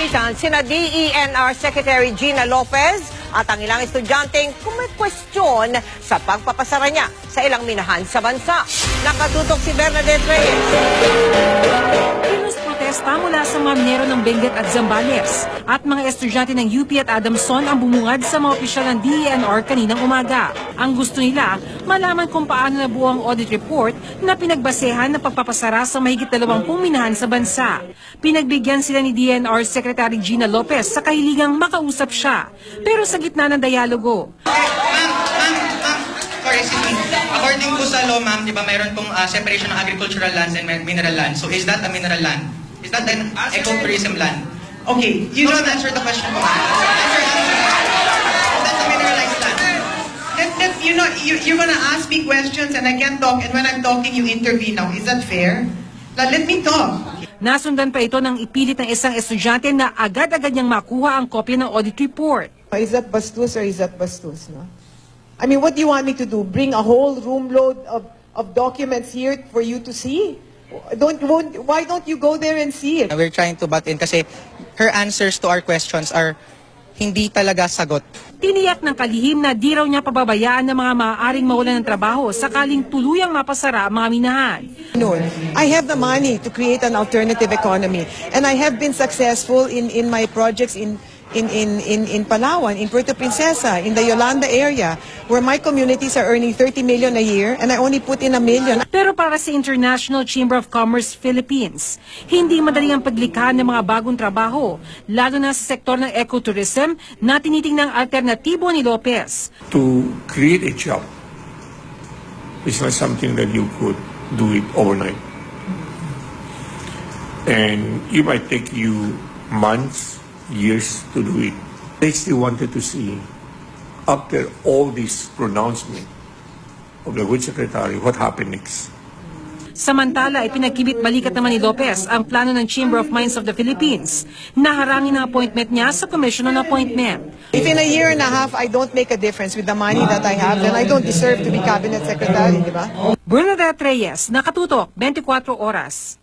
Nagchismisan sina DENR Secretary Gina Lopez at ang ilang estudyanteng kumikwestiyon sa pagpapasara niya sa ilang minahan sa bansa. Nakatutok si Bernadette Reyes. Kilos protesta mula sa mga minero ng Benguet at Zambales at mga estudyante ng UP at Adamson ang bumungad sa mga opisyal ng DENR kaninang umaga. Ang gusto nila, malaman kung paano nabuo ang audit report na pinagbasehan ng pagpapasara sa mahigit 20 minahan sa bansa. Pinagbigyan sila ni DENR Secretary Gina Lopez sa kahilingang makausap siya. Pero sa gitna ng dialogo, Sorry, excuse me. According po sa law, ma'am, di ba mayroon pong separation ng agricultural lands and mineral lands. So is that a mineral land? Is that an ecotourism land? Okay, you don't answer the question po, ma'am. That's a mineralized land. You know, you're gonna ask me questions and I can't talk, and when I'm talking, you intervene now. Is that fair? Let me talk. nasundan pa ito ng ipilit ng isang estudyante na agad-agad niyang makuha ang kopya ng audit report. Is that bastos or is that bastos, no? I mean, what do you want me to do? Bring a whole room load of documents here for you to see? Why don't you go there and see it? We're trying to butt in kasi her answers to our questions are hindi talaga sagot. Tiniyak ng kalihim na di raw niya pababayaan ng mga maaaring mawalan ng trabaho sakaling tuluyang mapasara ang mga minahan. I have the money to create an alternative economy, and I have been successful in my projects in Palawan, in Puerto Princesa, in the Yolanda area, where my communities are earning 30 million a year, and I only put in 1 million. Pero para sa International Chamber of Commerce Philippines, hindi madali ang paglikha ng mga bagong trabaho, lalo na sa sektor ng ecotourism na tinitingnang alternatibo ni Lopez. To create a job is not something that you could do it overnight. And it might take you months, years to do it. They still wanted to see, after all this pronouncement of the good secretary, what happened next. Samantala, ipinagkibit balikat naman ni Lopez ang plano ng Chamber of Mines of the Philippines na harangin ang appointment niya sa Commission on Appointment. If in a year and a half I don't make a difference with the money that I have, then I don't deserve to be cabinet secretary, di ba? Bernadette Reyes, Nakatutok, 24 Oras.